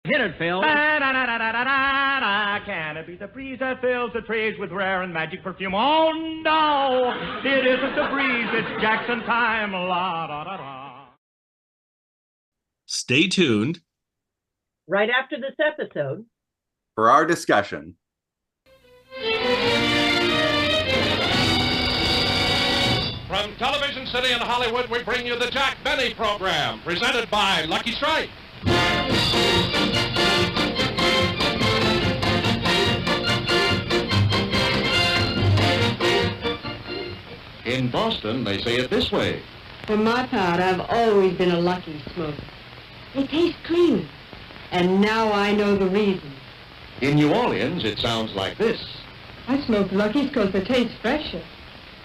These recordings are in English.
Hit it, Phil. Da-da-da-da-da-da-da. Can it be the breeze that fills the trees with rare and magic perfume? Oh, no, it isn't the breeze. It's Jackson time. La-da-da-da. Stay tuned. Right after this episode. For our discussion. From Television City in Hollywood, we bring you the Jack Benny program, presented by Lucky Strike. In Boston, they say it this way. For my part, I've always been a Lucky smoker. They taste clean, and now I know the reason. In New Orleans, it sounds like this. I smoke Luckies because they taste fresher.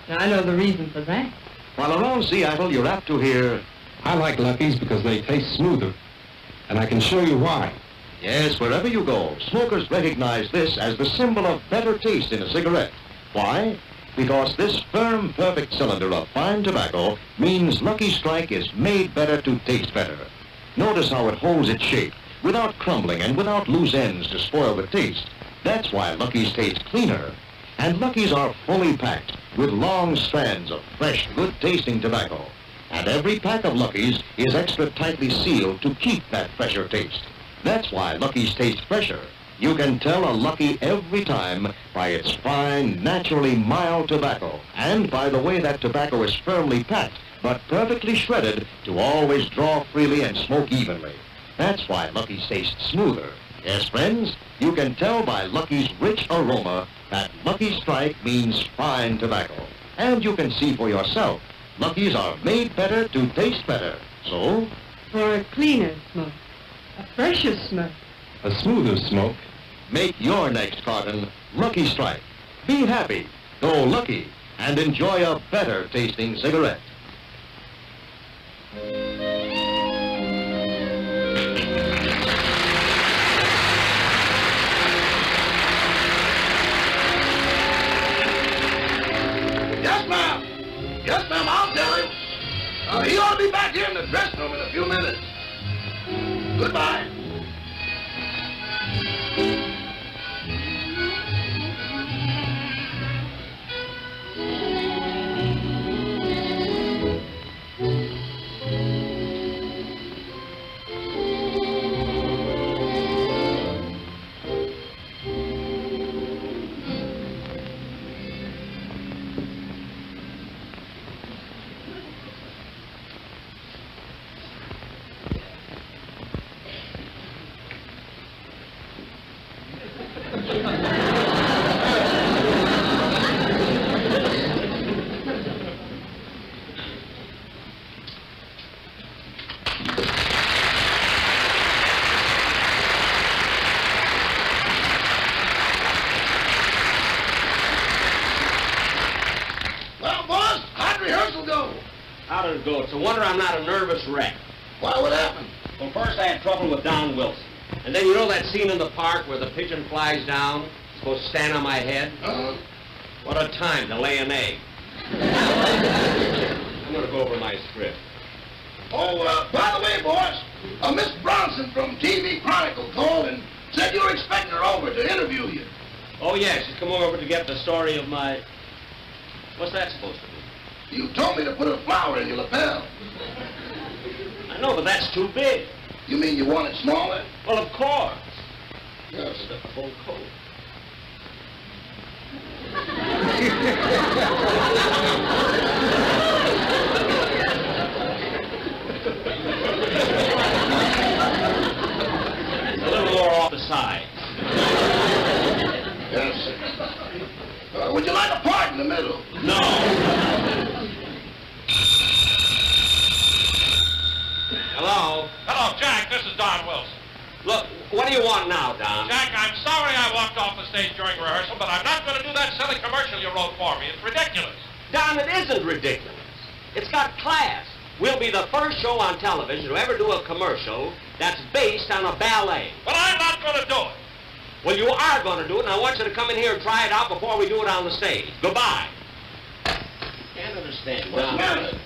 Now, I know the reason for that. While around Seattle, you're apt to hear, I like Luckies because they taste smoother, and I can show you why. yes, wherever you go, smokers recognize this as the symbol of better taste in a cigarette. Why? Because this firm, perfect cylinder of fine tobacco means Lucky Strike is made better to taste better. Notice how it holds its shape, without crumbling and without loose ends to spoil the taste. That's why Lucky's taste cleaner. And Lucky's are fully packed with long strands of fresh, good-tasting tobacco. And every pack of Lucky's is extra tightly sealed to keep that fresher taste. That's why Lucky's taste fresher. You can tell a Lucky every time by its fine, naturally mild tobacco, and by the way that tobacco is firmly packed, but perfectly shredded to always draw freely and smoke evenly. That's why Lucky's taste smoother. Yes, friends, you can tell by Lucky's rich aroma that Lucky Strike means fine tobacco. And you can see for yourself, Lucky's are made better to taste better. So, For a cleaner smoke, a fresher smoke, A smoother smoke. make your next carton Lucky Strike. Be happy, go lucky, and enjoy a better tasting cigarette. Yes, ma'am. Yes, ma'am, I'll tell him. He ought to be back here in the dressing room in a few minutes. Goodbye. Well, boss, how'd rehearsal go? How did it go? It's a wonder I'm not a nervous wreck. Why, what happened? Well, first I had trouble with Don Wilson. And then you know that scene in the park where the pigeon flies down? It's supposed to stand on my head? Uh-huh. What a time to lay an egg. I'm going to go over my script. Oh, by the way, boss, Miss Bronson from TV Chronicle called and said you were expecting her over to interview you. Oh, yeah, she's come over to get the story of my... What's that supposed to be? You told me to put a flower in your lapel. I know, but that's too big. You mean you want it smaller? Well, of course. Yes. The whole coat. A little more off the side. Yes. Would you like a part in the middle? No. Hello? Hello, Jack, this is Don Wilson. Look, what do you want now, Don? Jack, I'm sorry I walked off the stage during rehearsal, but I'm not going to do that silly commercial you wrote for me. It's ridiculous. Don, it isn't ridiculous. It's got class. We'll be the first show on television to ever do a commercial that's based on a ballet. But I'm not going to do it. Well, you are going to do it, and I want you to come in here and try it out before we do it on the stage. Goodbye. Can't understand. What's the matter?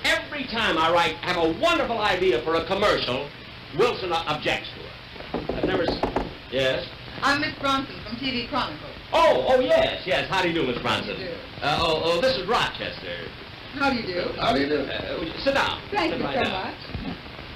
Every time I have a wonderful idea for a commercial, Wilson objects to it. Yes? I'm Miss Bronson from TV Chronicle. Oh, yes, yes. How do you do, Miss Bronson? How do you do? This is Rochester. How do you do? How do you do? Sit down. Thank Sit you right so down. much.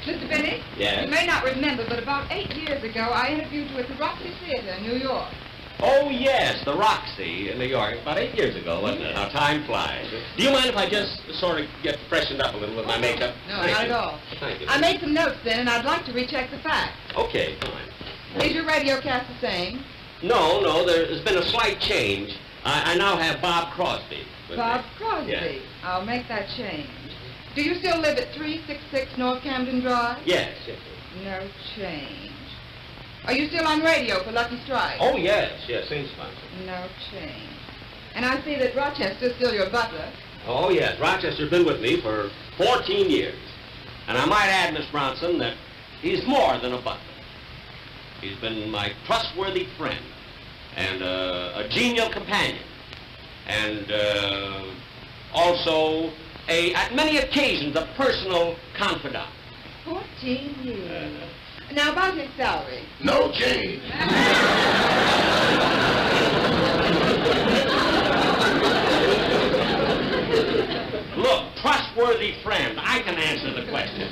Mr. Benny? Yes? You may not remember, but about 8 years ago, I interviewed you at the Roxy Theater in New York. Oh, yes, the Roxy in New York. About 8 years ago, wasn't it? How time flies. Do you mind if I just sort of get freshened up a little with my makeup? No, Thank not you. at all. Thank you. I made some notes then, and I'd like to recheck the facts. Okay, fine. Is your radio cast the same? No, there's been a slight change. I now have Bob Crosby with Bob me. Crosby. Yes. I'll make that change. Do you still live at 366 North Camden Drive? Yes, yes. No change. Are you still on radio for Lucky Strike? Oh, yes, same sponsor. No change. And I see that Rochester's still your butler. Oh, yes, Rochester's been with me for 14 years. And I might add, Miss Bronson, that he's more than a butler. He's been my trustworthy friend and a genial companion and also at many occasions, a personal confidant. 14 years. Now, about his salary. No change. Look, trustworthy friend, I can answer the question.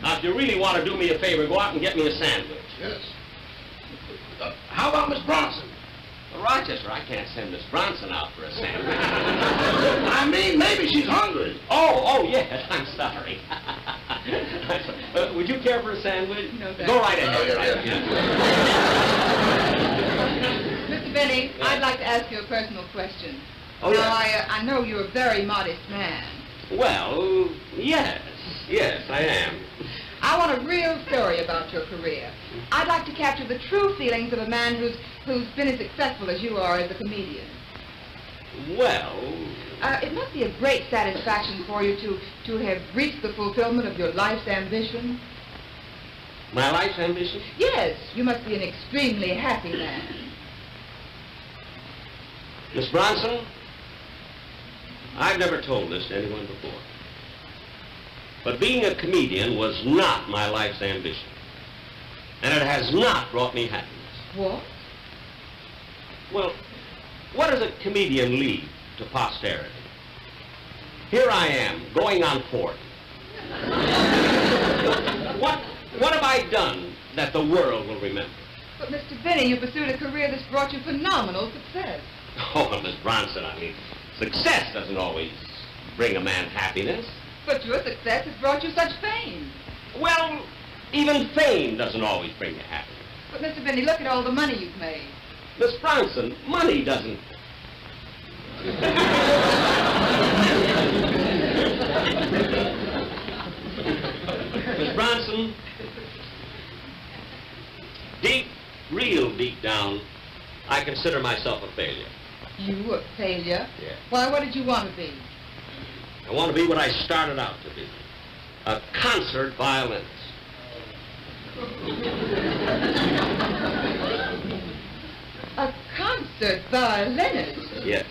Now, if you really want to do me a favor, go out and get me a sandwich. Yes. How about Miss Bronson? Well, Rochester, I can't send Miss Bronson out for a sandwich. I mean, maybe she's hungry. Oh, yes, I'm sorry. Would you care for a sandwich? No, thanks. Go right ahead. Oh, yeah, right yeah. ahead. Mr. Benny, Yeah. I'd like to ask you a personal question. Oh, now, yeah. I know you're a very modest man. Well, yes, I am. I want a real story about your career. I'd like to capture the true feelings of a man who's been as successful as you are as a comedian. Well, It must be a great satisfaction for you to have reached the fulfillment of your life's ambition. my life's ambition? Yes, you must be an extremely happy man. Miss Bronson, I've never told this to anyone before. But being a comedian was not my life's ambition. And it has not brought me happiness. What? Well, what does a comedian leave to posterity? Here I am, going on 40. What have I done that the world will remember? But, Mr. Benny, you pursued a career that's brought you phenomenal success. Oh, Miss Bronson, I mean, success doesn't always bring a man happiness. But your success has brought you such fame. Well, even fame doesn't always bring you happiness. But, Mr. Benny, look at all the money you've made. Miss Bronson, money doesn't... Miss Bronson, real deep down, I consider myself a failure. You a failure? Yeah. Why, what did you want to be? I want to be what I started out to be, a concert violinist. A concert violinist? Yes.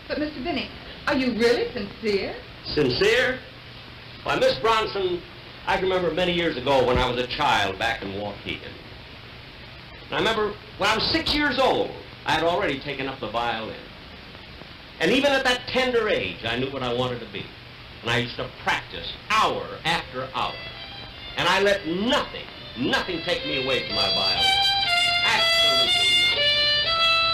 But, Mr. Benny, are you really sincere? Sincere? Why, Miss Bronson, I can remember many years ago when I was a child back in Waukegan. And I remember when I was 6 years old, I had already taken up the violin. And even at that tender age, I knew what I wanted to be. And I used to practice hour after hour. And I let nothing take me away from my violin. Absolutely nothing.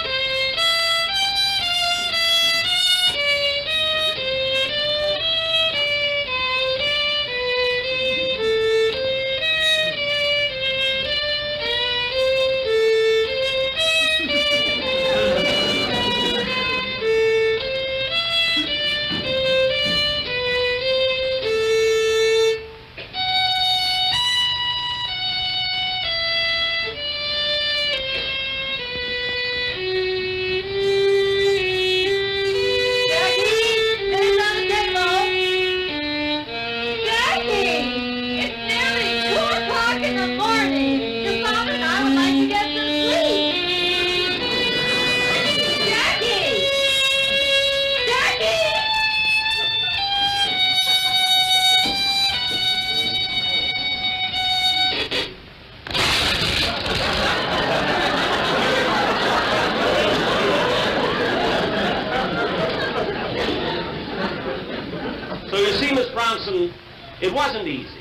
wasn't easy.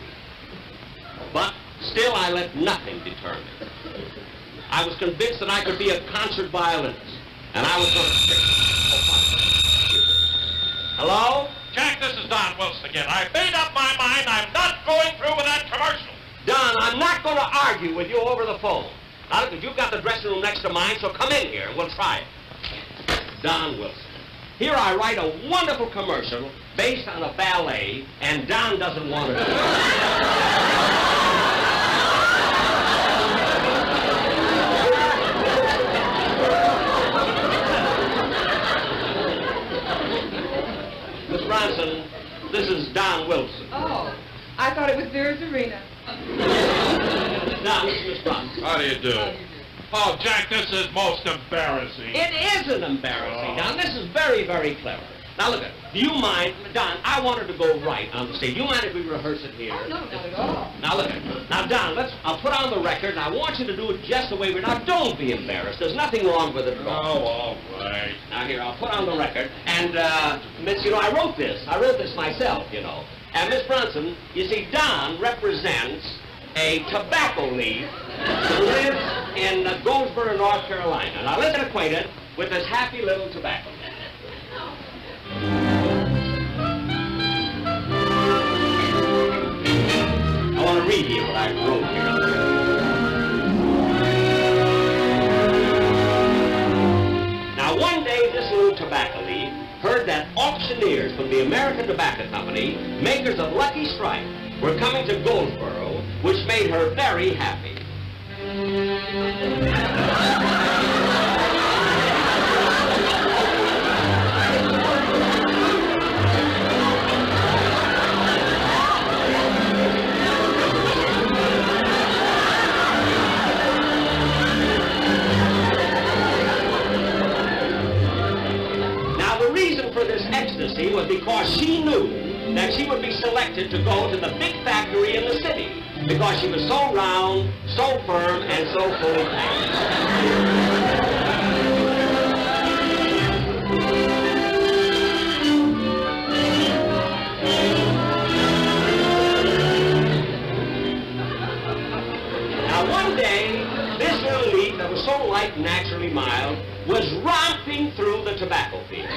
But still, I let nothing deter me. I was convinced that I could be a concert violinist, and I was going to stick. Oh, fine. Hello? Jack, this is Don Wilson again. I've made up my mind. I'm not going through with that commercial. Don, I'm not going to argue with you over the phone. Now, look, you've got the dressing room next to mine, so come in here and we'll try it. Don Wilson. Here I write a wonderful commercial based on a ballet, and Don doesn't want to do it. Miss Bronson, this is Don Wilson. Oh, I thought it was Vera's Arena. Now, this is Miss Bronson. How do you do? Oh, Jack, this is most embarrassing. It isn't embarrassing, Don. This is very, very clever. Now, look at it. Do you mind, Don, I wanted to go right on the stage. Do you mind if we rehearse it here? Oh, no, not at all. Now, look at it. Now, Don, I'll put on the record, and I want you to do it just the way we're... Now, don't be embarrassed. There's nothing wrong with it at all. Oh, all right. Now, here, I'll put on the record. And, Miss, you know, I wrote this. I wrote this myself, you know. And, Miss Bronson, you see, Don represents a tobacco leaf who lives in Goldsboro, North Carolina. Now, let's get acquainted with this happy little tobacco leaf. I want to read you what I wrote here. Now, one day, this little tobacco leaf heard that auctioneers from the American Tobacco Company, makers of Lucky Strike, were coming to Goldsboro, which made her very happy. Ecstasy was because she knew that she would be selected to go to the big factory in the city because she was so round, so firm, and so fully packed. Now one day, this little leaf that was so light and naturally mild was romping through the tobacco field.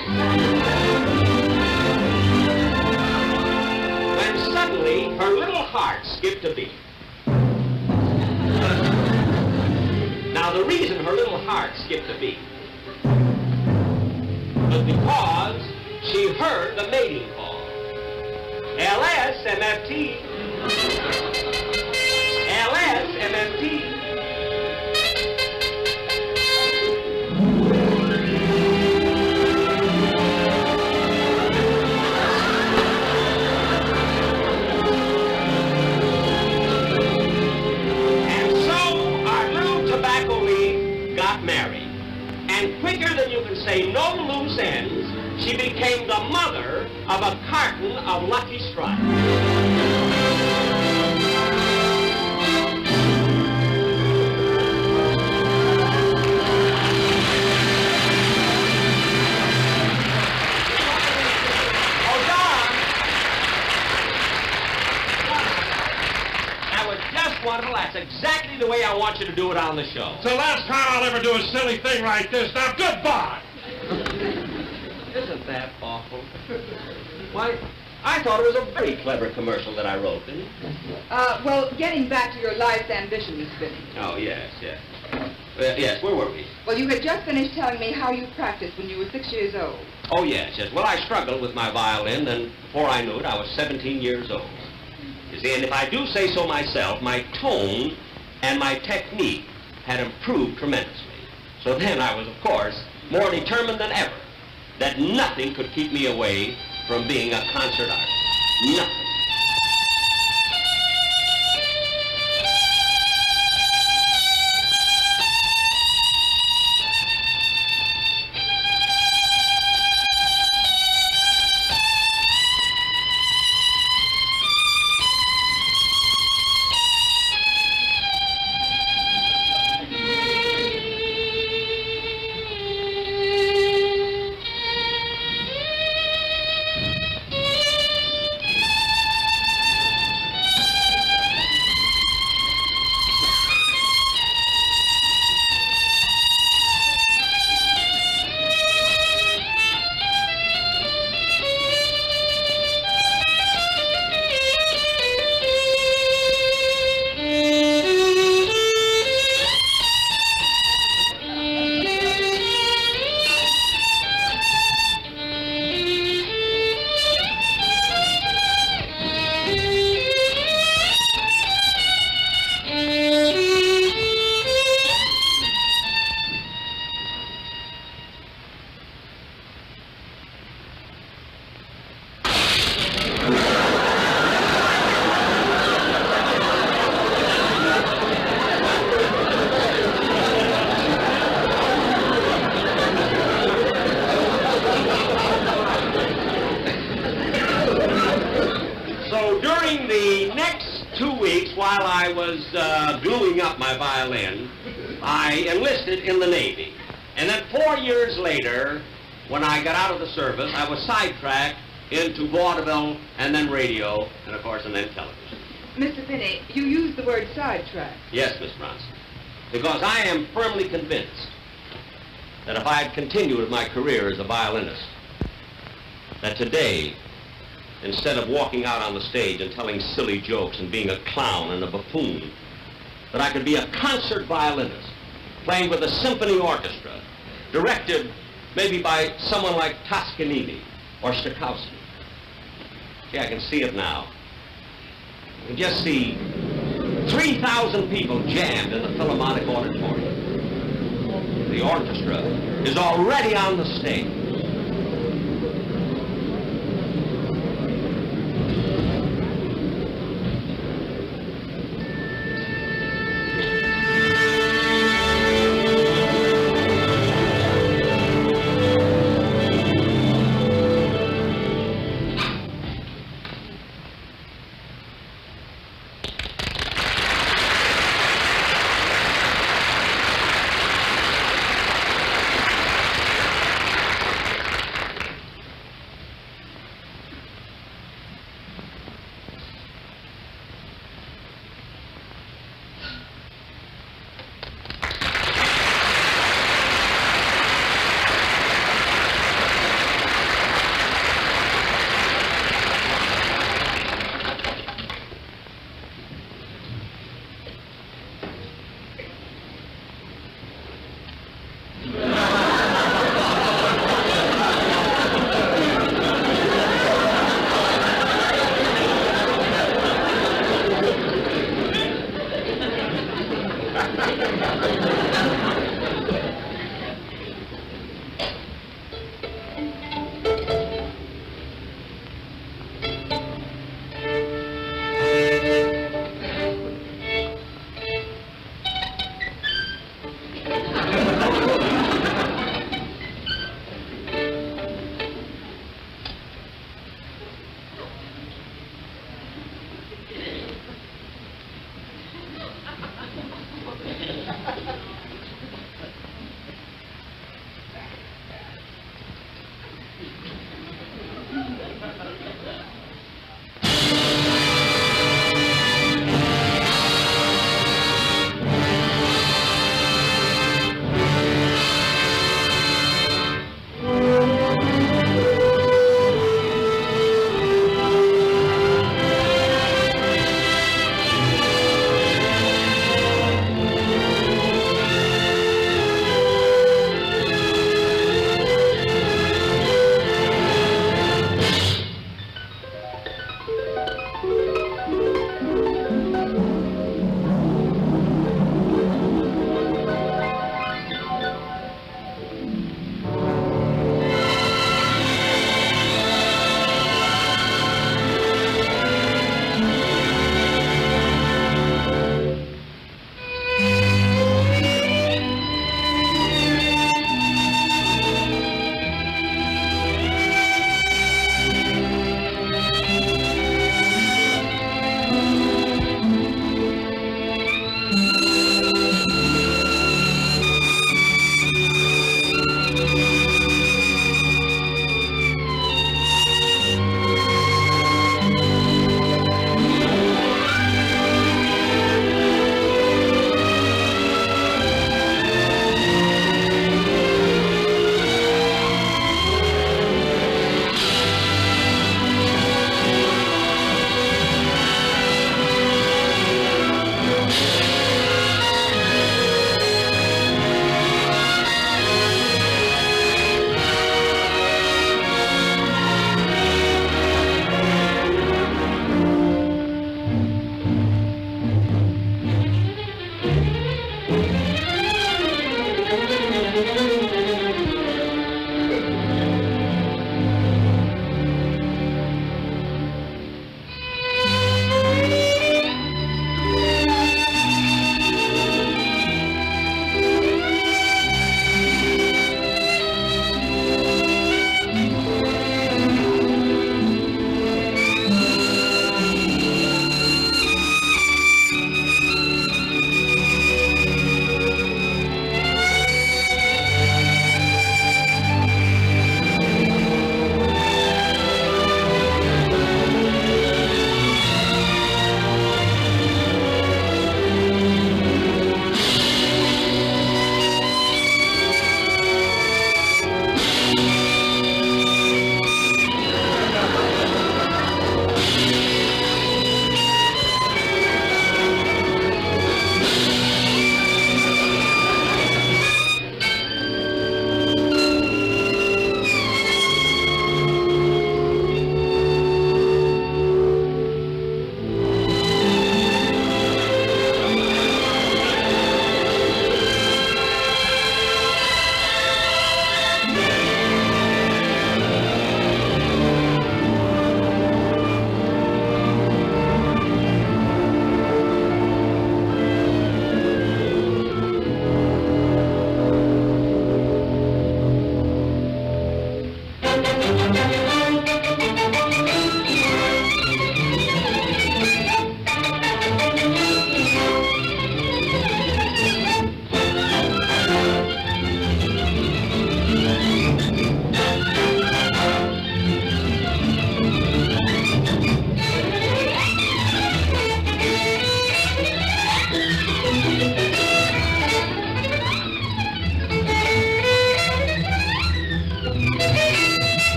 When suddenly, her little heart skipped a beat. Now, the reason her little heart skipped a beat was because she heard the mating call. LSMFT. LSMFT. Married. And quicker than you can say no loose ends, she became the mother of a carton of Lucky Strike. Oh, Don! That was just wonderful. That's exactly the way I want you to do it on the show. It's the last time I'll ever do a silly thing like this. Now, goodbye. Isn't that awful? Why, I thought it was a very clever commercial that I wrote, didn't it? Well, getting back to your life's ambition, Miss Finney. Oh, yes, yes. Yes, where were we? Well, you had just finished telling me how you practiced when you were 6 years old. Oh, yes, yes. Well, I struggled with my violin, and before I knew it, I was 17 years old. You see, and if I do say so myself, my tone and my technique had improved tremendously. So then I was, of course, more determined than ever that nothing could keep me away from being a concert artist. Nothing. gluing up my violin, I enlisted in the Navy. And then 4 years later, when I got out of the service, I was sidetracked into vaudeville and then radio, and of course, and then television. Mr. Finney, you used the word sidetrack. Yes, Miss Bronson. Because I am firmly convinced that if I had continued with my career as a violinist, that today, instead of walking out on the stage and telling silly jokes and being a clown and a buffoon, that I could be a concert violinist, playing with a symphony orchestra, directed maybe by someone like Toscanini or Stokowski. Gee, I can see it now. You can just see 3,000 people jammed in the Philharmonic Auditorium. The orchestra is already on the stage.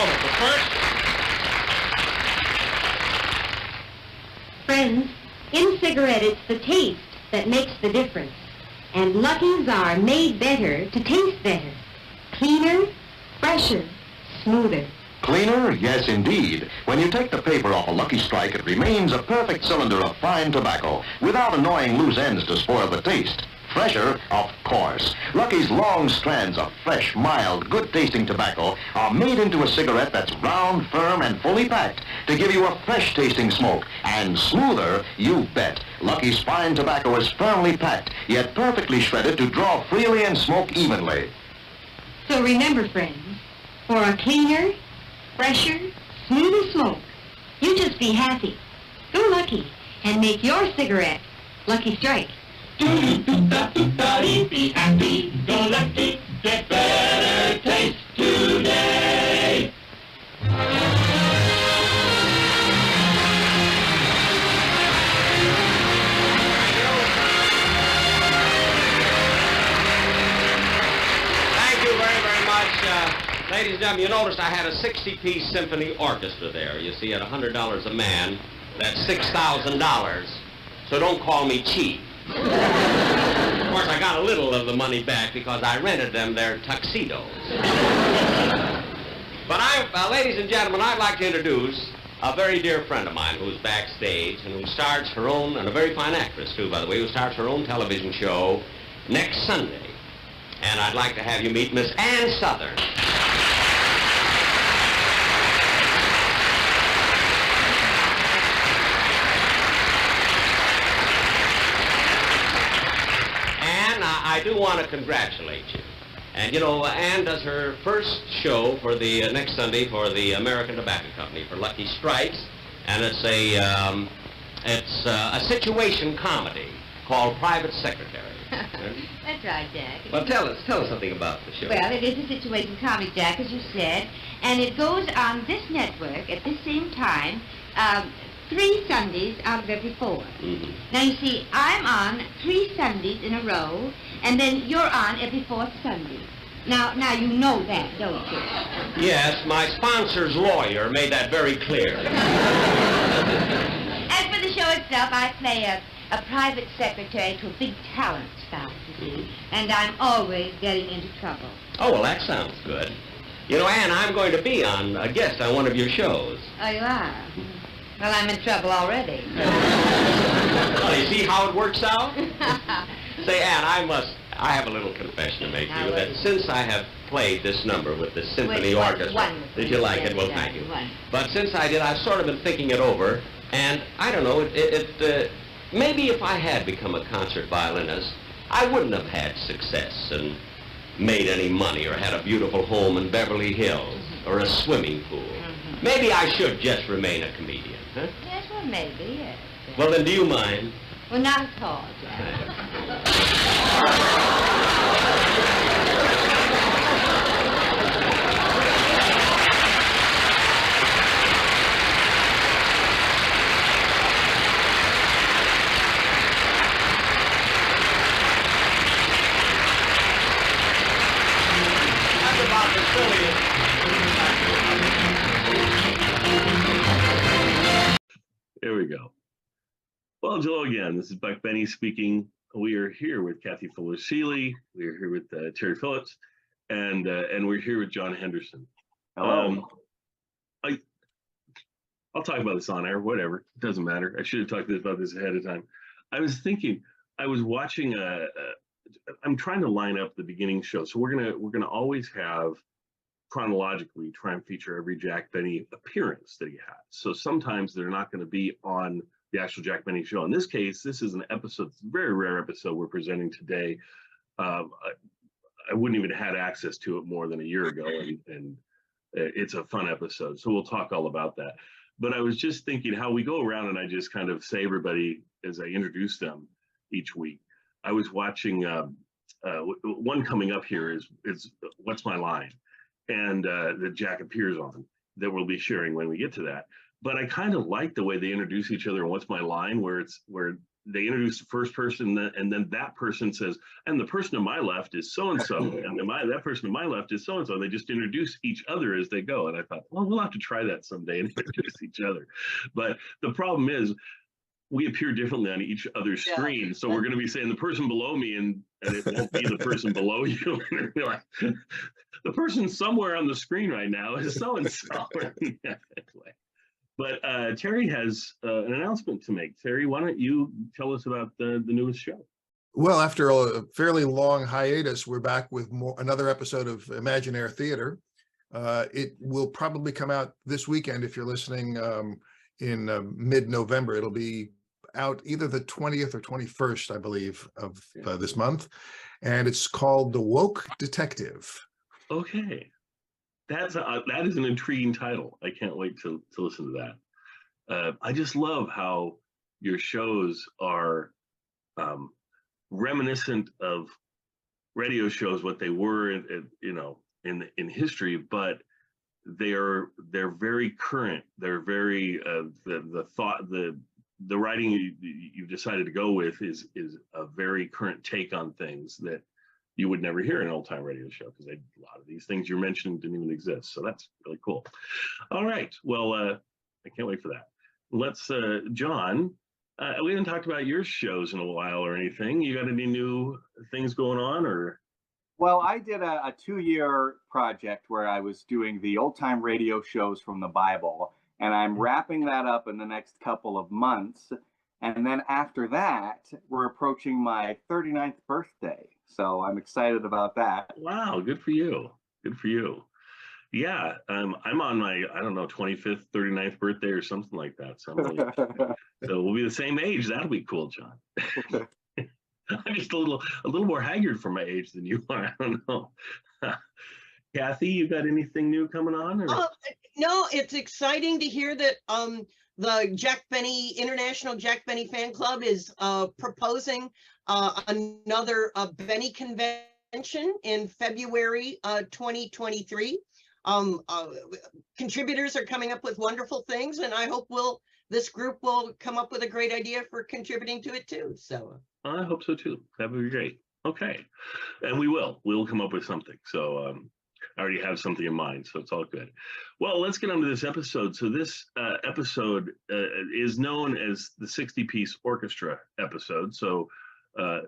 moment. But first, Friends, in cigarette, it's the taste that makes the difference. And Lucky's are made better to taste better. Cleaner, fresher, smoother. Cleaner? Yes, indeed. When you take the paper off a Lucky Strike, it remains a perfect cylinder of fine tobacco without annoying loose ends to spoil the taste. Fresher? Of course. Lucky's long strands of fresh, mild, good-tasting tobacco are made into a cigarette that's round, firm, and fully packed to give you a fresh-tasting smoke. And smoother, you bet. Lucky's fine tobacco is firmly packed, yet perfectly shredded to draw freely and smoke evenly. So remember, friends, for a cleaner, fresher, smoother smoke, you just be happy. Go Lucky and make your cigarette Lucky Strike. be happy, go Lucky, get better taste today. Thank you very, very much. Ladies and gentlemen, you noticed I had a 60-piece symphony orchestra there. You see, at $100 a man, that's $6,000. So don't call me cheap. Of course, I got a little of the money back because I rented them their tuxedos. But ladies and gentlemen, I'd like to introduce a very dear friend of mine who's backstage and who starts her own, and a very fine actress, too, by the way, who starts her own television show next Sunday. And I'd like to have you meet Miss Ann Southern. I do want to congratulate you. And, you know, Ann does her first show for the next Sunday for the American Tobacco Company for Lucky Strikes, and it's a situation comedy called Private Secretary. That's right, Jack. Well, tell us something about the show. Well, it is a situation comedy, Jack, as you said, and it goes on this network at the same time, 3 Sundays out of every 4. Mm-hmm. Now, you see, I'm on 3 Sundays in a row, and then you're on every 4th Sunday. Now you know that, don't you? Yes, my sponsor's lawyer made that very clear. As for the show itself, I play a private secretary to a big talent spouse, you see, and I'm always getting into trouble. Oh, well, that sounds good. You know, Ann, I'm going to be a guest on one of your shows. Oh, you are? Well, I'm in trouble already. Well, you see how it works out? Say, Ann, I have a little confession to make to you, that since I have played this number with the symphony orchestra, did you like it? Well, thank you. But since I did, I've sort of been thinking it over, and I don't know, maybe if I had become a concert violinist, I wouldn't have had success and made any money or had a beautiful home in Beverly Hills or a swimming pool. Maybe I should just remain a comedian, huh? Yes, well, maybe, yes. Well, then, do you mind? Well, not at all, Jack. That's about the silliest. There we go. Well, hello again. This is Buck Benny speaking. We are here with Kathy Fuller-Seeley. We are here with Terry Phillips, and we're here with John Henderson. Hello. I'll talk about this on air. Whatever, it doesn't matter. I should have talked about this ahead of time. I was thinking. I was watching. I'm trying to line up the beginning show, so we're gonna always have chronologically try and feature every Jack Benny appearance that he has. So sometimes they're not going to be on the actual Jack Benny show. In this case, this is an episode, it's a very rare episode we're presenting today. I wouldn't even have had access to it more than a year ago, and it's a fun episode. So we'll talk all about that. But I was just thinking how we go around and I just kind of say everybody as I introduce them each week. I was watching, one coming up here is What's My Line? And that Jack appears on, that we'll be sharing when we get to that. But I kind of like the way they introduce each other in What's My Line, where they introduce the first person, and then that person says, and the person to my left is so-and-so, and that person to my left is so-and-so. They just introduce each other as they go. And I thought, well, we'll have to try that someday and introduce each other. But the problem is, we appear differently on each other's screen. So we're going to be saying the person below me, and it won't be the person below you. And we're like, the person somewhere on the screen right now is so-and-so. Anyway. But Terry has an announcement to make. Terry, why don't you tell us about the newest show? Well, after a fairly long hiatus, we're back with another episode of Imaginaire Theater. It will probably come out this weekend if you're listening in mid-November. It'll be out either the 20th or 21st, I believe, of this month. And it's called The Woke Detective. Okay. That is an intriguing title. I can't wait to listen to that. I just love how your shows are reminiscent of radio shows, what they were, in history, but they're very current. They're very the writing you've decided to go with is a very current take on things that you would never hear in an old-time radio show, because a lot of these things you're mentioning didn't even exist. So that's really cool. All right. Well, I can't wait for that. Let's, John, we haven't talked about your shows in a while or anything. You got any new things going on, or? Well, I did a 2-year project where I was doing the old-time radio shows from the Bible, and I'm wrapping that up in the next couple of months. And then after that, we're approaching my 39th birthday. So I'm excited about that. Wow, good for you. Good for you. Yeah, I'm on my, 25th, 39th birthday or something like that. So, so we'll be the same age. That'll be cool, John. I'm just a little more haggard for my age than you are. I don't know. Kathy, you got anything new coming on? Or? No, it's exciting to hear that the Jack Benny International Jack Benny Fan Club is proposing another Benny convention in February 2023. Contributors are coming up with wonderful things, and I hope this group will come up with a great idea for contributing to it too. So I hope so too. That would be great. Okay, and we'll come up with something. So I already have something in mind, so it's all good. Well, let's get on to this episode. So this episode is known as the 60-piece orchestra episode. So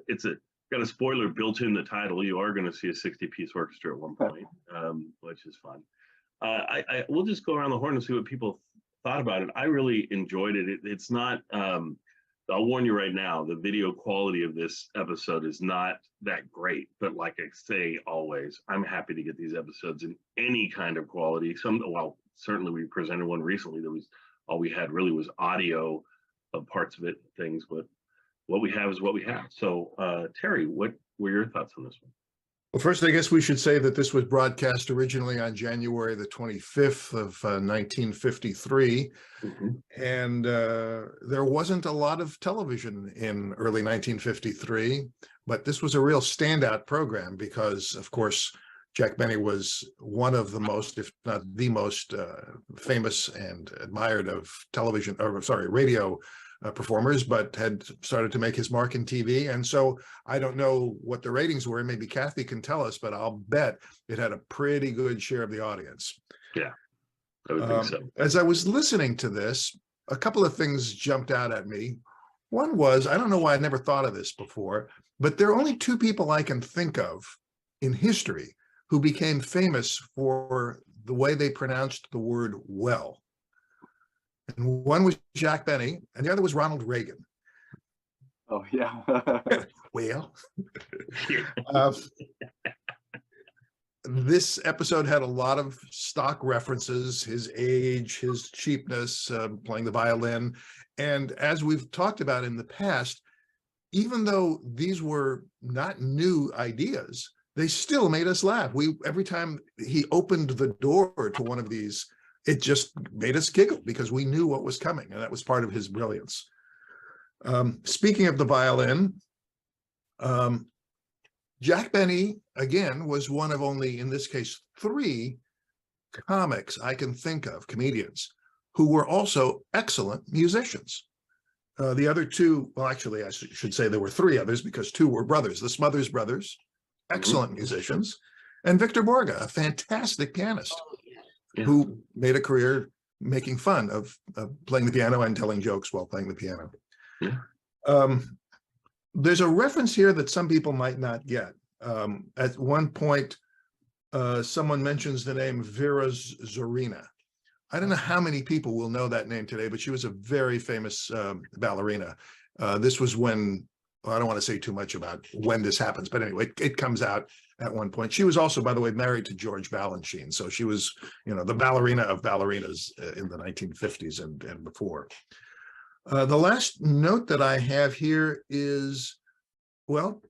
it's got a spoiler built in the title. You are going to see a 60-piece orchestra at one point, which is fun. We'll just go around the horn and see what people thought about it. I really enjoyed it. It's not, I'll warn you right now, the video quality of this episode is not that great. But like I say always, I'm happy to get these episodes in any kind of quality. Certainly we presented one recently that was, all we had really was audio of parts of it, things, but what we have is what we have. So Terry, what were your thoughts on this one? Well, first, I guess we should say that this was broadcast originally on January the 25th of 1953. Mm-hmm. And there wasn't a lot of television in early 1953, but this was a real standout program because, of course, Jack Benny was one of the most, if not the most famous and admired of radio performers, but had started to make his mark in TV. And so I don't know what the ratings were. Maybe Kathy can tell us, but I'll bet it had a pretty good share of the audience. Yeah, I would think so. As I was listening to this, a couple of things jumped out at me. One was, I don't know why I never thought of this before, but there are only two people I can think of in history who became famous for the way they pronounced the word well. And one was Jack Benny, and the other was Ronald Reagan. Oh, yeah. Well, this episode had a lot of stock references, his age, his cheapness, playing the violin. And as we've talked about in the past, even though these were not new ideas, they still made us laugh. Every time he opened the door to one of these, it just made us giggle because we knew what was coming, and that was part of his brilliance. Speaking of the violin, Jack Benny, again, was one of only, in this case, 3 comics I can think of, comedians, who were also excellent musicians. The other two, well, actually, I should say there were three others because two were brothers. The Smothers Brothers, excellent musicians, and Victor Borga, a fantastic pianist who made a career making fun of playing the piano and telling jokes while playing the piano. There's a reference here that some people might not get. At one point, someone mentions the name Vera Zorina. I don't know how many people will know that name today, but she was a very famous ballerina. This was when, well, I don't want to say too much about when this happens, but anyway, it comes out at one point. She was also, by the way, married to George Balanchine. So she was, the ballerina of ballerinas in the 1950s and before. The last note that I have here is, well,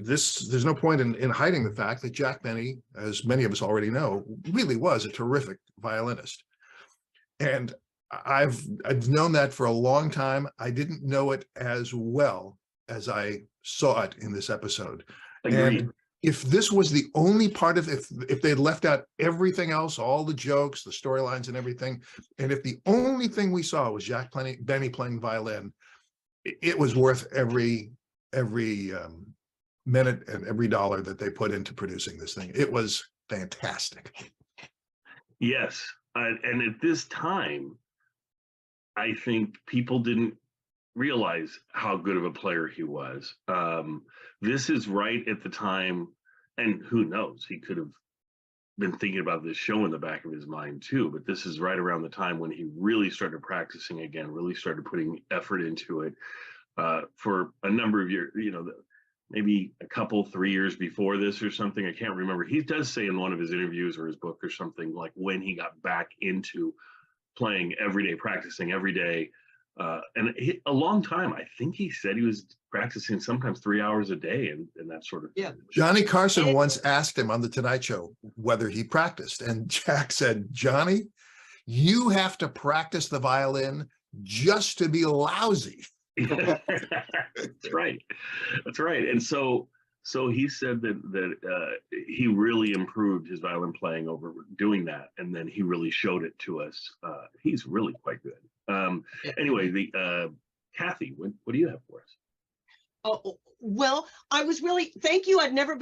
there's no point in hiding the fact that Jack Benny, as many of us already know, really was a terrific violinist. And I've known that for a long time. I didn't know it as well as I saw it in this episode. Agreed. And if this was the only part of, if they'd left out everything else, all the jokes, the storylines and everything, and if the only thing we saw was Jack Benny playing violin, it was worth every minute and every dollar that they put into producing this thing. It was fantastic. Yes. And at this time, I think people didn't realize how good of a player he was. This is right at the time, and who knows, he could have been thinking about this show in the back of his mind too, but this is right around the time when he really started practicing again, really started putting effort into it for a number of years, maybe a couple, 3 years before this or something. I can't remember. He does say in one of his interviews or his book or something, like when he got back into playing every day, practicing every day. And a long time, I think he said he was practicing sometimes 3 hours a day and that sort of thing. Johnny Carson once asked him on The Tonight Show whether he practiced. And Jack said, Johnny, you have to practice the violin just to be lousy. That's right. That's right. And so he said that he really improved his violin playing over doing that, and then he really showed it to us. He's really quite good. Anyway, Kathy, what do you have for us? Oh, well, I was really, thank you. I'd never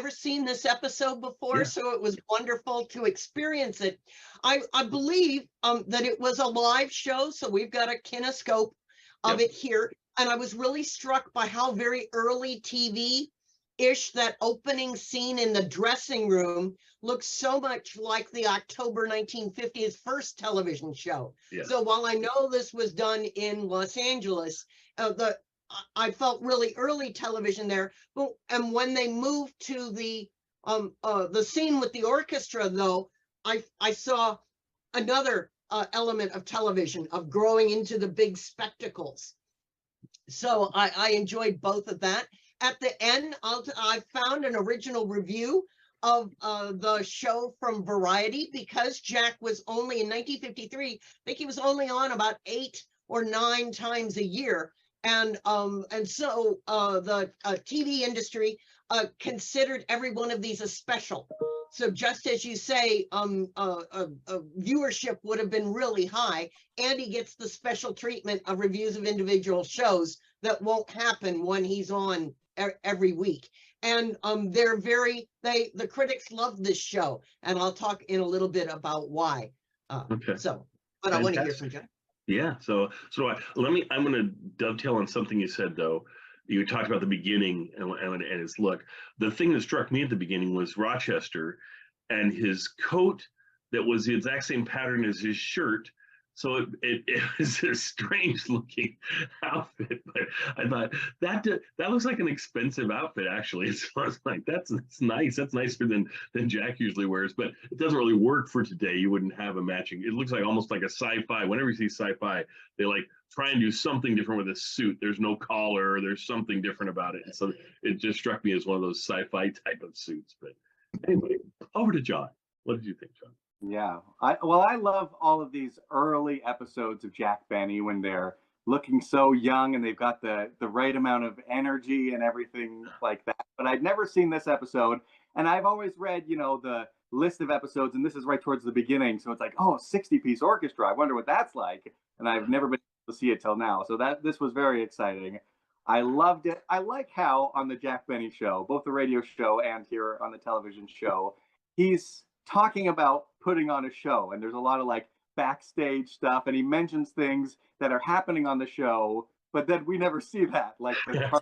seen this episode before, so it was wonderful to experience it. I believe that it was a live show, so we've got a kinescope of it here. And I was really struck by how very early TV-ish that opening scene in the dressing room looks so much like the October 1950s first television show. So while I know this was done in Los Angeles, I felt really early television there. And when they moved to the scene with the orchestra, though, I saw another element of television, of growing into the big spectacles. So I enjoyed both of that. At the end, I found an original review of the show from Variety, because Jack was only in 1953, I think he was only on about 8 or 9 times a year. And so the TV industry considered every one of these a special. So just as you say, viewership would have been really high, and he gets the special treatment of reviews of individual shows that won't happen when he's on every week. And the critics love this show, and I'll talk in a little bit about why. Okay. But I want to hear from Jack. Yeah. So I'm going to dovetail on something you said, though. You talked about the beginning and his look. The thing that struck me at the beginning was Rochester and his coat that was the exact same pattern as his shirt. So it was a strange looking outfit, but I thought that looks like an expensive outfit, actually. So I was like, that's nice. That's nicer than Jack usually wears, but it doesn't really work for today. You wouldn't have a matching. It looks like almost like a sci-fi. Whenever you see sci-fi, they like try and do something different with a suit. There's no collar, or there's something different about it. And so it just struck me as one of those sci-fi type of suits. But anyway, over to John. What did you think, John? Yeah, I love all of these early episodes of Jack Benny when they're looking so young and they've got the right amount of energy and everything like that. But I'd never seen this episode, and I've always read, the list of episodes, and this is right towards the beginning. So it's like, oh, 60-piece orchestra. I wonder what that's like. And I've never been able see it till now. So this was very exciting. I loved it. I like how on the Jack Benny show, both the radio show and here on the television show, he's talking about putting on a show, and there's a lot of like backstage stuff, and he mentions things that are happening on the show, but then we never see that, like the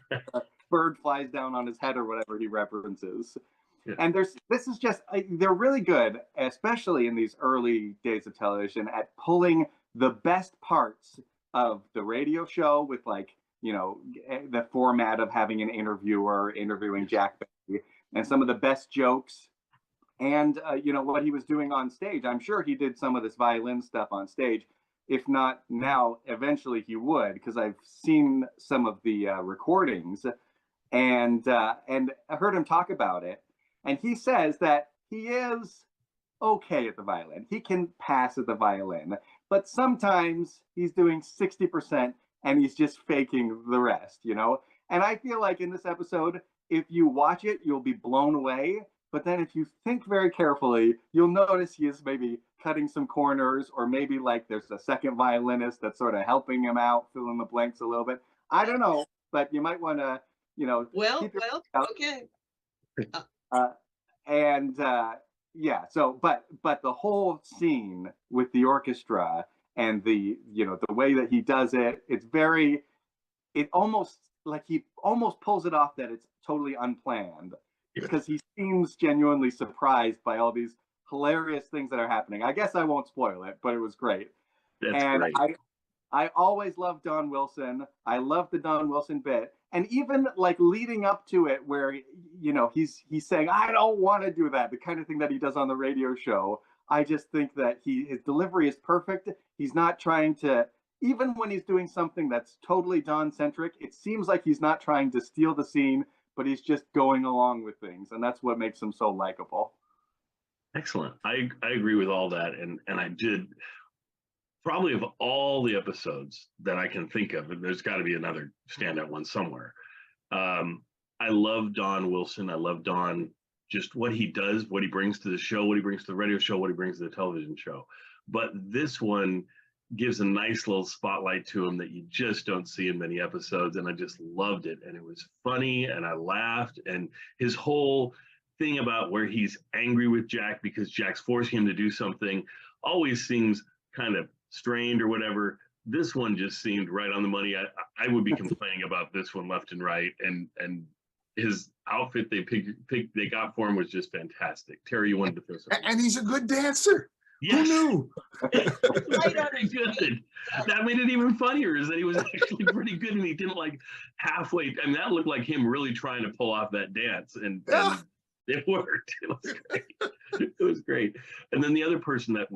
bird flies down on his head or whatever he references. Yeah. And this is just, they're really good, especially in these early days of television, at pulling the best parts of the radio show with, like, you know, the format of having an interviewer interviewing Jack Benny, and some of the best jokes, and you know, what he was doing on stage. I'm sure he did some of this violin stuff on stage. If not now, eventually he would, because I've seen some of the recordings, and I heard him talk about it. And he says that he is okay at the violin. He can pass at the violin, but sometimes he's doing 60% and he's just faking the rest, you know? And I feel like in this episode, if you watch it, you'll be blown away. But then if you think very carefully, you'll notice he is maybe cutting some corners, or maybe like there's a second violinist that's sort of helping him out, fill in the blanks a little bit. I don't know, but you might want to, you know. Okay. Yeah, so but the whole scene with the orchestra and the, you know, the way that he does it, it almost like he almost pulls it off that it's totally unplanned, because he seems genuinely surprised by all these hilarious things that are happening. I guess I won't spoil it, but it was great. That's great. I always loved Don Wilson. I love the Don Wilson bit. And even like leading up to it, where, you know, he's saying, I don't want to do that, the kind of thing that he does on the radio show. I just think that his delivery is perfect. He's not trying to, even when he's doing something that's totally Don-centric, it seems like he's not trying to steal the scene, but he's just going along with things. And that's what makes him so likable. Excellent. I agree with all that. And I did, probably of all the episodes that I can think of, and there's got to be another standout one somewhere. I love Don Wilson. I love Don, just what he does, what he brings to the show, what he brings to the radio show, what he brings to the television show. But this one gives a nice little spotlight to him that you just don't see in many episodes. And I just loved it. And it was funny, and I laughed. And his whole thing about where he's angry with Jack because Jack's forcing him to do something always seems kind of strained or whatever. This one just seemed right on the money. I would be complaining about this one left and right. And his outfit they got for him was just fantastic. Terry, you wanted to throw something. And he's a good dancer. Yes. Who knew? Right on it, good. That made it even funnier, is that he was actually pretty good, and he didn't like halfway. I mean, that looked like him really trying to pull off that dance, and it worked. It was great. It was great. And then the other person that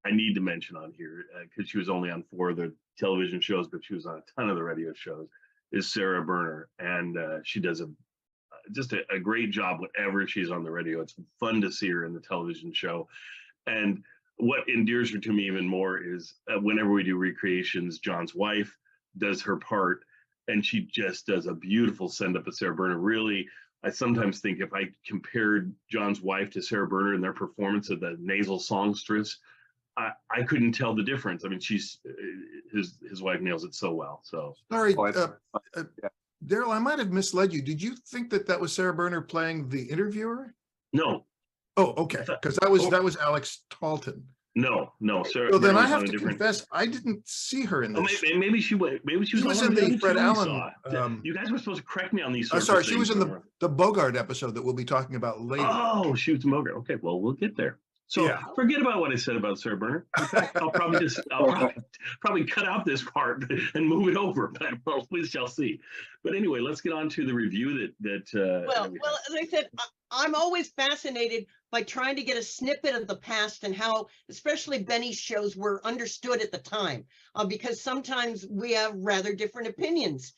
I need to mention on here, because she was only on 4 of the television shows, but she was on a ton of the radio shows, is Sarah Berner, and she does just a great job whenever she's on the radio. It's fun to see her in the television show. And what endears her to me even more is whenever we do recreations, John's wife does her part, and she just does a beautiful send-up of Sarah Berner. Really, I sometimes think if I compared John's wife to Sarah Berner in their performance of the nasal songstress, I couldn't tell the difference. I mean, his wife nails it so well. So sorry, Daryl, I might have misled you. Did you think that was Sarah Berner playing the interviewer? No. Oh, okay, because that was Alex Talton. No, Sarah. So then I have to confess, I didn't see her in this. Maybe she was in the Fred Allen. You guys were supposed to correct me on these. Sorry, she was in the Bogart episode that we'll be talking about later. Oh, she was in Bogart. Okay, well, we'll get there. So forget about what I said about Sarah Berner. In fact, I'll probably cut out this part and move it over. But we shall see. But anyway, let's get on to the review that. Well, as I said, I'm always fascinated by trying to get a snippet of the past and how, especially Benny's shows, were understood at the time, because sometimes we have rather different opinions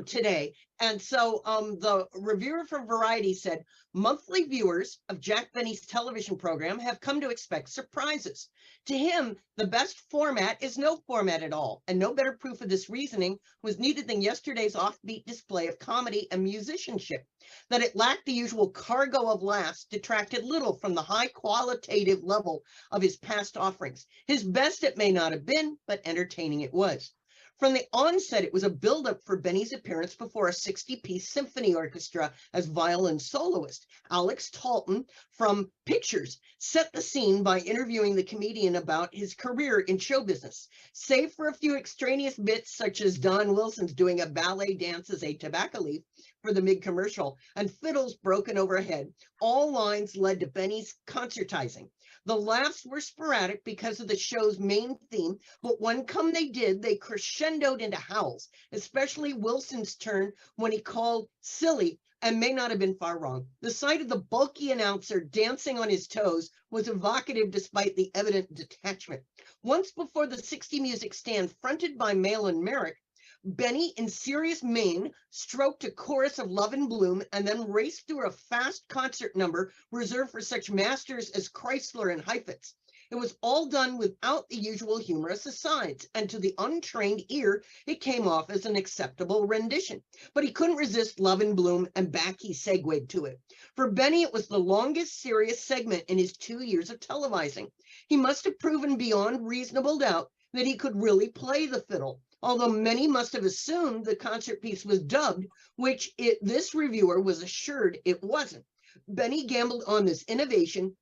today. And so the reviewer from Variety said, monthly viewers of Jack Benny's television program have come to expect surprises. To him, the best format is no format at all, and no better proof of this reasoning was needed than yesterday's offbeat display of comedy and musicianship. That it lacked the usual cargo of laughs detracted little from the high qualitative level of his past offerings. His best it may not have been, but entertaining it was. From the onset, it was a buildup for Benny's appearance before a 60-piece symphony orchestra as violin soloist. Alex Talton from Pictures set the scene by interviewing the comedian about his career in show business. Save for a few extraneous bits, such as Don Wilson's doing a ballet dance as a tobacco leaf for the mid-commercial, and fiddles broken overhead, all lines led to Benny's concertizing. The laughs were sporadic because of the show's main theme, but when come they did, they crescendoed into howls, especially Wilson's turn when he called silly and may not have been far wrong. The sight of the bulky announcer dancing on his toes was evocative despite the evident detachment. Once before the 60 Music stand fronted by Malin Merrick, Benny, in serious mien, stroked a chorus of Love and Bloom and then raced through a fast concert number reserved for such masters as Chrysler and Heifetz. It was all done without the usual humorous asides, and to the untrained ear, it came off as an acceptable rendition. But he couldn't resist Love and Bloom, and back he segued to it. For Benny, it was the longest serious segment in his 2 years of televising. He must have proven beyond reasonable doubt that he could really play the fiddle, although many must have assumed the concert piece was dubbed, which this reviewer was assured it wasn't. Benny gambled on this innovation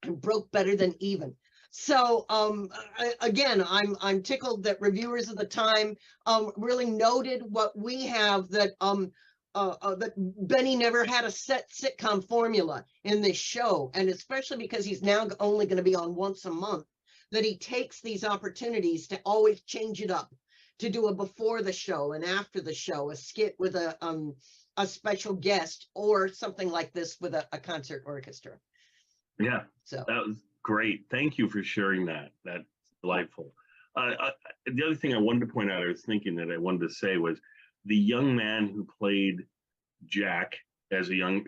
and broke better than even. So again, I'm tickled that reviewers of the time really noted what we have, that that Benny never had a set sitcom formula in this show, and especially because he's now only going to be on once a month, that he takes these opportunities to always change it up, to do a before the show and after the show, a skit with a special guest, or something like this with a concert orchestra. Yeah, so that was great. Thank you for sharing that. That's delightful. The other thing I wanted to point out, I was thinking that I wanted to say, was the young man who played Jack as a young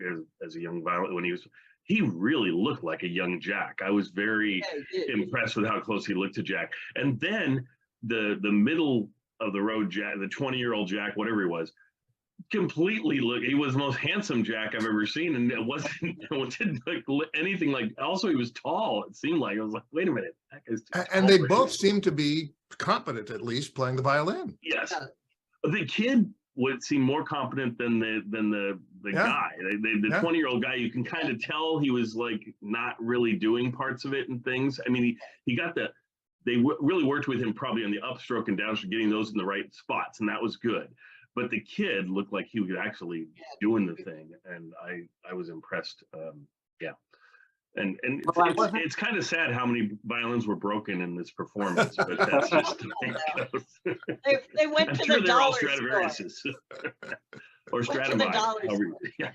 violin, when he really looked like a young Jack. I was very impressed with how close he looked to Jack. And then the middle of the road Jack, the 20-year-old Jack, whatever he was, completely he was the most handsome Jack I've ever seen, and it didn't look anything like. Also, he was tall. It seemed like. I was like, wait a minute, that guy's too tall. And they both seem to be competent, at least playing the violin. Yes, the kid would seem more competent than the guy. The 20-year-old guy, you can kind of tell he was like not really doing parts of it and things. I mean, he got the. They really worked with him probably on the upstroke and downstroke, getting those in the right spots, and that was good. But the kid looked like he was actually doing the thing, and I was impressed. Yeah, and it's kind of sad how many violins were broken in this performance, but that's just the way it goes. They went I'm to sure the they're all dollar Stradivariuses or Stradivari. Yeah.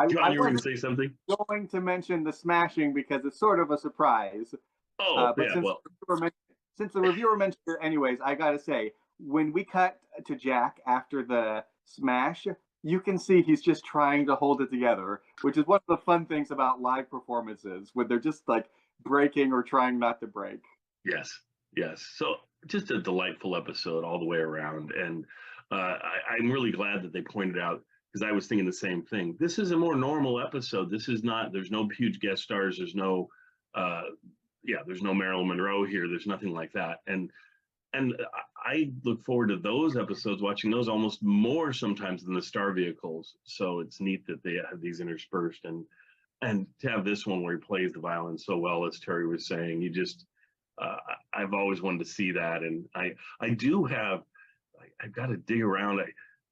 John, you were going to say something? Going to mention the smashing because it's sort of a surprise. Oh, but yeah, since the reviewer mentioned it anyways, I got to say, when we cut to Jack after the smash, you can see he's just trying to hold it together, which is one of the fun things about live performances, when they're just like breaking or trying not to break. Yes. So just a delightful episode all the way around. And I'm really glad that they pointed out, because I was thinking the same thing. This is a more normal episode. This is not, there's no huge guest stars. There's no, there's no Marilyn Monroe here. There's nothing like that. And I look forward to those episodes, watching those almost more sometimes than the star vehicles. So it's neat that they have these interspersed, and to have this one where he plays the violin so well, as Terry was saying, you just, I've always wanted to see that. And I've got to dig around.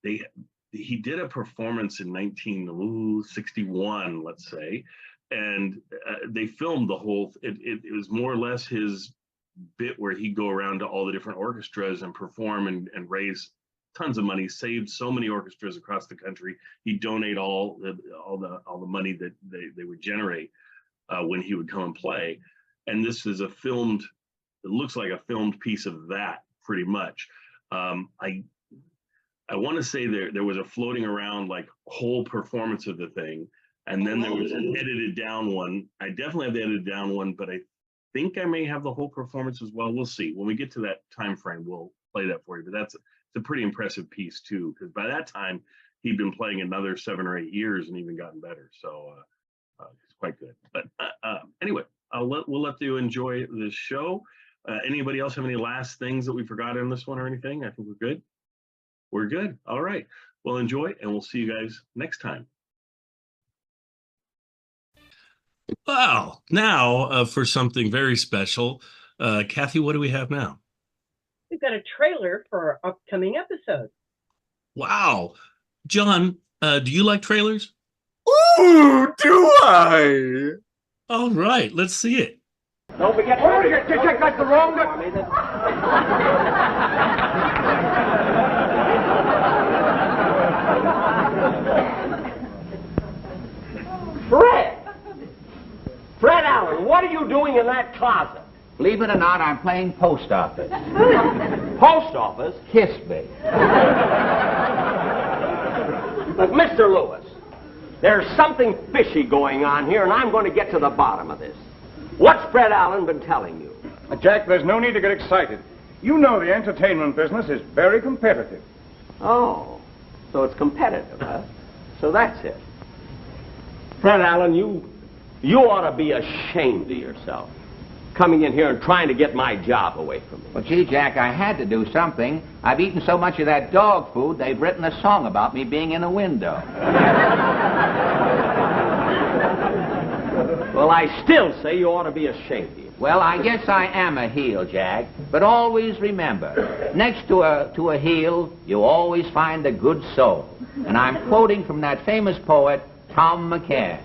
He did a performance in 1961, let's say, and they filmed the whole, it was more or less his bit where he'd go around to all the different orchestras and perform and raise tons of money, saved so many orchestras across the country. He'd donate all the money that they would generate when he would come and play. And this is it looks like a filmed piece of that, pretty much. I want to say there was a floating around like whole performance of the thing, and then there was an edited down one. I definitely have the edited down one, but I think I may have the whole performance as well. We'll see. When we get to that time frame, we'll play that for you. But it's a pretty impressive piece too, because by that time he'd been playing another 7 or 8 years and even gotten better. So it's quite good. But anyway, we'll let you enjoy the show. Anybody else have any last things that we forgot in this one or anything? I think we're good. We're good. All right. Well, enjoy, and we'll see you guys next time. Wow. Now for something very special. Kathy, what do we have now? We've got a trailer for our upcoming episode. Wow. John, do you like trailers? Ooh, do I? All right, let's see it. Don't forget to check out the wrong one. Fred Allen, what are you doing in that closet? Believe it or not, I'm playing post office. Post office? Kiss me. But Mr. Lewis, there's something fishy going on here, and I'm going to get to the bottom of this. What's Fred Allen been telling you? Jack, there's no need to get excited. You know the entertainment business is very competitive. Oh, so it's competitive, huh? So that's it. Fred Allen, you ought to be ashamed of yourself, coming in here and trying to get my job away from me. Well, gee, Jack, I had to do something. I've eaten so much of that dog food, they've written a song about me being in a window. Well, I still say you ought to be ashamed of yourself. Well, I guess I am a heel, Jack. But always remember, next to a heel, you always find a good soul. And I'm quoting from that famous poet, Tom McCann.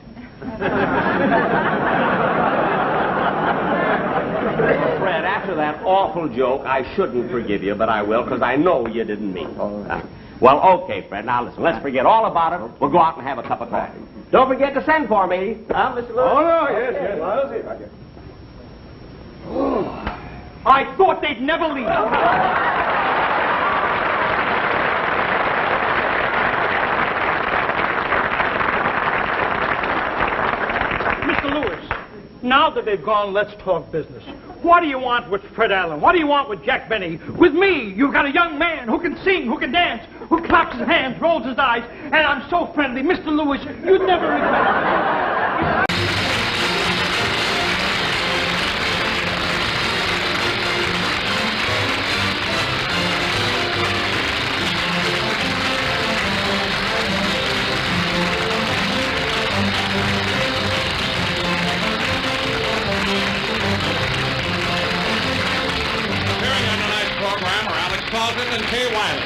Fred, after that awful joke, I shouldn't forgive you, but I will, because I know you didn't mean it. Well, okay, Fred, now listen, let's forget all about it. We'll go out and have a cup of coffee. Don't forget to send for me, huh, Mr. Lewis? Oh, no, yes. I'll see if I can. I thought they'd never leave. Mr. Lewis, now that they've gone, let's talk business. What do you want with Fred Allen? What do you want with Jack Benny? With me, you've got a young man who can sing, who can dance, who claps his hands, rolls his eyes, and I'm so friendly. Mr. Lewis, you'd never regret it. And Kay Wiley.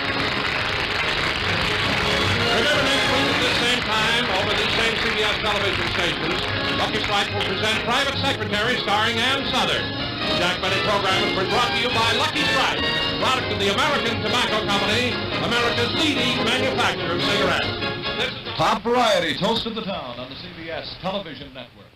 Remember next week at this same time, over these same CBS television stations, Lucky Strike will present Private Secretary starring Ann Southern. The Jack Benny program has been brought to you by Lucky Strike, product of the American Tobacco Company, America's leading manufacturer of cigarettes. Top Variety, Toast of the Town on the CBS television network.